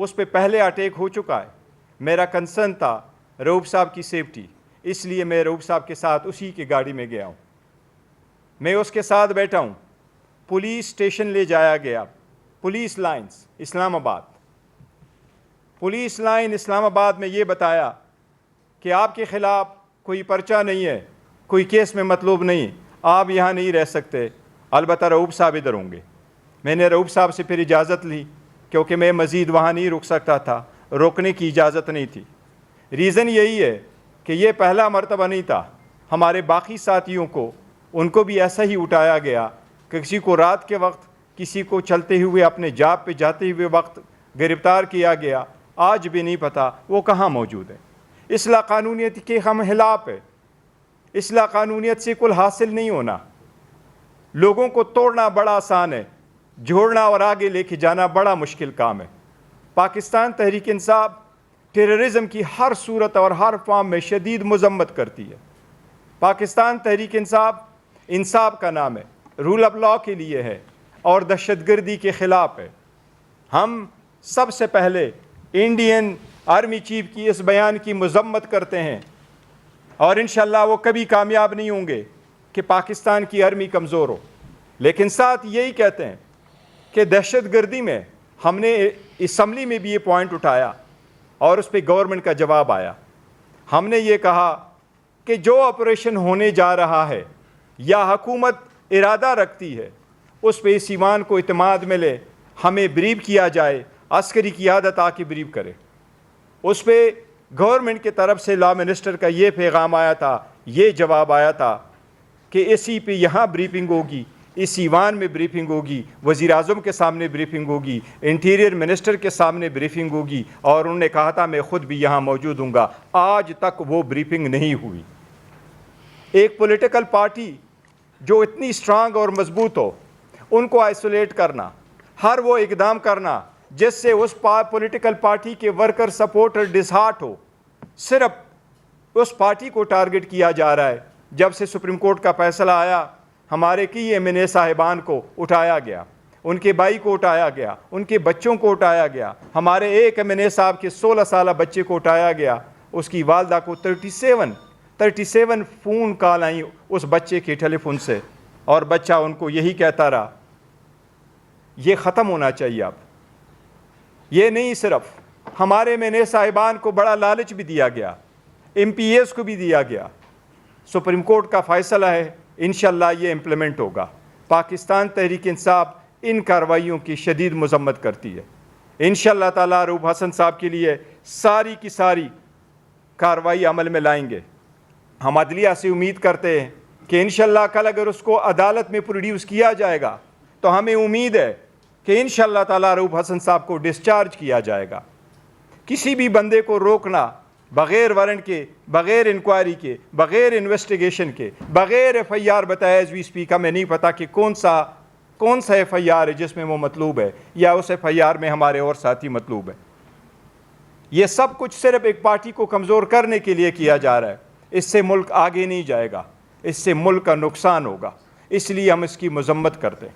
اس پہ پہلے اٹیک ہو چکا ہے. میرا کنسرن تھا رؤوف صاحب کی سیفٹی, اس لیے میں رؤوف صاحب کے ساتھ اسی کی گاڑی میں گیا ہوں, میں اس کے ساتھ بیٹھا ہوں. پولیس اسٹیشن لے جایا گیا, پولیس لائنز اسلام آباد. پولیس لائن اسلام آباد میں یہ بتایا کہ آپ کے خلاف کوئی پرچہ نہیں ہے, کوئی کیس میں مطلوب نہیں, آپ یہاں نہیں رہ سکتے, البتہ رؤوف صاحب ادھر ہوں گے. میں نے رؤوف صاحب سے پھر اجازت لی کیونکہ میں مزید وہاں نہیں رک سکتا تھا, روکنے کی اجازت نہیں تھی. ریزن یہی ہے کہ یہ پہلا مرتبہ نہیں تھا. ہمارے باقی ساتھیوں کو ان کو بھی ایسا ہی اٹھایا گیا کہ کسی کو رات کے وقت, کسی کو چلتے ہوئے اپنے جاب پہ جاتے ہوئے وقت گرفتار کیا گیا. آج بھی نہیں پتہ وہ کہاں موجود ہے. اصلاح قانونیت کے ہم خلاف ہے. اصلاح قانونیت سے کل حاصل نہیں ہونا. لوگوں کو توڑنا بڑا آسان ہے, جوڑنا اور آگے لے کے جانا بڑا مشکل کام ہے. پاکستان تحریک انصاف ٹیررزم کی ہر صورت اور ہر فارم میں شدید مذمت کرتی ہے. پاکستان تحریک انصاف انصاف کا نام ہے, رول آف لاء کے لیے ہے اور دہشت گردی کے خلاف ہے. ہم سب سے پہلے انڈین آرمی چیف کی اس بیان کی مذمت کرتے ہیں اور انشاءاللہ وہ کبھی کامیاب نہیں ہوں گے کہ پاکستان کی آرمی کمزور ہو. لیکن ساتھ یہی کہتے ہیں کہ دہشت گردی میں ہم نے اسمبلی میں بھی یہ پوائنٹ اٹھایا اور اس پہ گورنمنٹ کا جواب آیا. ہم نے یہ کہا کہ جو آپریشن ہونے جا رہا ہے یا حکومت ارادہ رکھتی ہے اس پہ اس ایوان کو اعتماد ملے, ہمیں بریف کیا جائے, عسکری قیادت آ کے بریف کرے. اس پہ گورنمنٹ کی طرف سے لا منسٹر کا یہ پیغام آیا تھا, یہ جواب آیا تھا کہ اسی پہ یہاں بریفنگ ہوگی, اس ایوان میں بریفنگ ہوگی, وزیر اعظم کے سامنے بریفنگ ہوگی, انٹیریئر منسٹر کے سامنے بریفنگ ہوگی, اور انہوں نے کہا تھا میں خود بھی یہاں موجود ہوں گا. آج تک وہ بریفنگ نہیں ہوئی. ایک پولیٹیکل پارٹی جو اتنی اسٹرانگ اور مضبوط ہو ان کو آئسولیٹ کرنا, ہر وہ اقدام کرنا جس سے اس پولیٹیکل پارٹی کے ورکر سپورٹر ڈسہارٹ ہو, صرف اس پارٹی کو ٹارگٹ کیا جا رہا ہے. جب سے سپریم کورٹ کا فیصلہ آیا ہمارے کئی ایم این اے صاحبان کو اٹھایا گیا, ان کے بھائی کو اٹھایا گیا, ان کے بچوں کو اٹھایا گیا. ہمارے ایک ایم این اے صاحب کے 16 سالہ بچے کو اٹھایا گیا, اس کی والدہ کو 37 فون کال آئیں اس بچے کے ٹیلی فون سے, اور بچہ ان کو یہی کہتا رہا یہ ختم ہونا چاہیے. اب یہ نہیں, صرف ہمارے ایم این اے صاحبان کو بڑا لالچ بھی دیا گیا, ایم پی ایس کو بھی دیا گیا. سپریم کورٹ کا فیصلہ ہے, انشاءاللہ یہ امپلیمنٹ ہوگا. پاکستان تحریک انصاف ان کارروائیوں کی شدید مذمت کرتی ہے. انشاءاللہ تعالیٰ رؤوف حسن صاحب کے لیے ساری کی ساری کارروائی عمل میں لائیں گے. ہم عدلیہ سے امید کرتے ہیں کہ انشاءاللہ کل اگر اس کو عدالت میں پروڈیوس کیا جائے گا تو ہمیں امید ہے کہ انشاءاللہ تعالیٰ رؤوف حسن صاحب کو ڈسچارج کیا جائے گا. کسی بھی بندے کو روکنا بغیر وارنٹ کے, بغیر انکوائری کے, بغیر انویسٹیگیشن کے, بغیر ایف آئی آر بتایا ایز وی اسپیک, ہمیں نہیں پتا کہ کون سا ایف آئی آر ہے جس میں وہ مطلوب ہے یا اس ایف آئی آر میں ہمارے اور ساتھی مطلوب ہیں. یہ سب کچھ صرف ایک پارٹی کو کمزور کرنے کے لیے کیا جا رہا ہے. اس سے ملک آگے نہیں جائے گا, اس سے ملک کا نقصان ہوگا, اس لیے ہم اس کی مذمت کرتے ہیں.